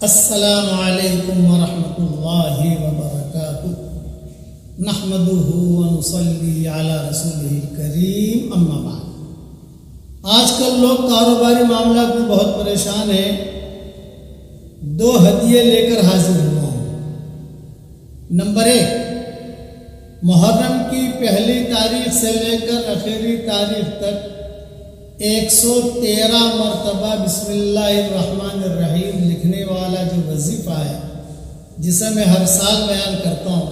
السلام علیکم ورحمۃ اللہ وبرکاتہ نحمدہ ونصلی علی رسولہ الکریم اما بعد۔ آج کل لوگ کاروباری معاملات میں بہت پریشان ہیں۔ دو ہدیے لے کر حاضر ہوا ہوں۔ نمبر 1، محرم کی پہلی تاریخ سے لے کر آخری تاریخ تک 113 مرتبہ بسم اللہ الرحمن الرحیم لکھنے والا جو وظیفہ ہے، جسے میں ہر سال بیان کرتا ہوں،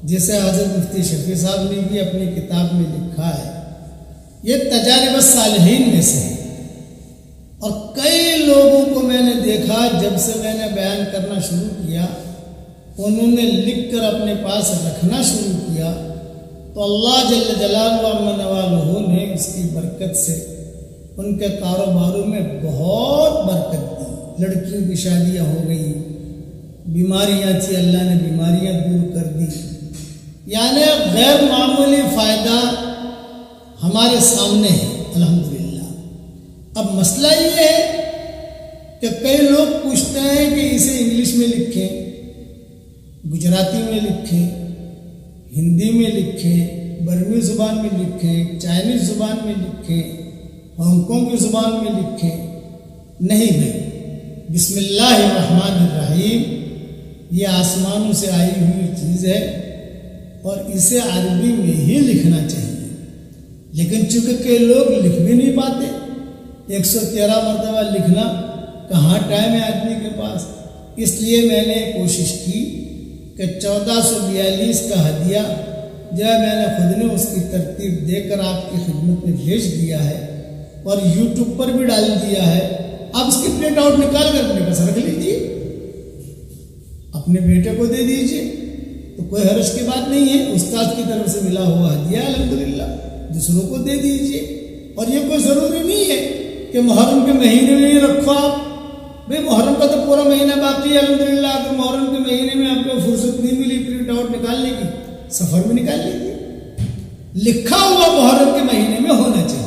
جسے حضرت مفتی شفیع صاحب نے بھی اپنی کتاب میں لکھا ہے، یہ تجارب الصالحین میں سے ہے۔ اور کئی لوگوں کو میں نے دیکھا، جب سے میں نے بیان کرنا شروع کیا، انہوں نے لکھ کر اپنے پاس رکھنا شروع کیا، تو اللہ جل جلالہ و نوالہ نے اس کی برکت سے ان کے کاروباروں میں بہت برکت دی۔ لڑکیوں کی شادیاں ہو گئی، بیماریاں تھی، اللہ نے بیماریاں دور کر دی، یعنی غیر معمولی فائدہ ہمارے سامنے ہے الحمدللہ۔ اب مسئلہ یہ ہے کہ کئی لوگ پوچھتے ہیں کہ اسے انگلش میں لکھیں، گجراتی میں لکھیں، ہندی میں لکھیں، برمی زبان میں لکھیں، چائنیز زبان میں لکھیں، ہانگ کانگ کی زبان میں لکھیں۔ نہیں بھائی، بسم اللہ الرحمن الرحیم یہ آسمانوں سے آئی ہوئی چیز ہے اور اسے عربی میں ہی لکھنا چاہیے، لیکن چونکہ کئی لوگ لکھ بھی نہیں پاتے، 113 مرتبہ لکھنا کہاں ٹائم ہے آدمی کے پاس، اس لیے میں نے کوشش کی کہ 1442 کا ہدیہ جو ہے میں نے خود نے اس کی ترتیب دے کر آپ کی خدمت میں بھیج دیا ہے اور یوٹیوب پر بھی ڈال دیا ہے۔ آپ اس کی پرنٹ آؤٹ نکال کر اپنے پاس رکھ لیجیے، اپنے بیٹے کو دے دیجیے، تو کوئی حرج کی بات نہیں ہے۔ استاد کی طرف سے ملا ہوا ہدیہ الحمدللہ دوسروں کو دے دیجیے۔ اور یہ کوئی ضروری نہیں ہے کہ محرم کے مہینے میں ہی رکھو آپ، بھئی محرم کا تو پورا مہینہ باقی ہے الحمدللہ۔ اگر محرم کے مہینے میں آپ کو فرصت نہیں ملی پرنٹ آؤٹ نکالنے کی، سفر میں نکال لیجیے۔ لکھا ہوا محرم کے مہینے میں ہونا چاہیے۔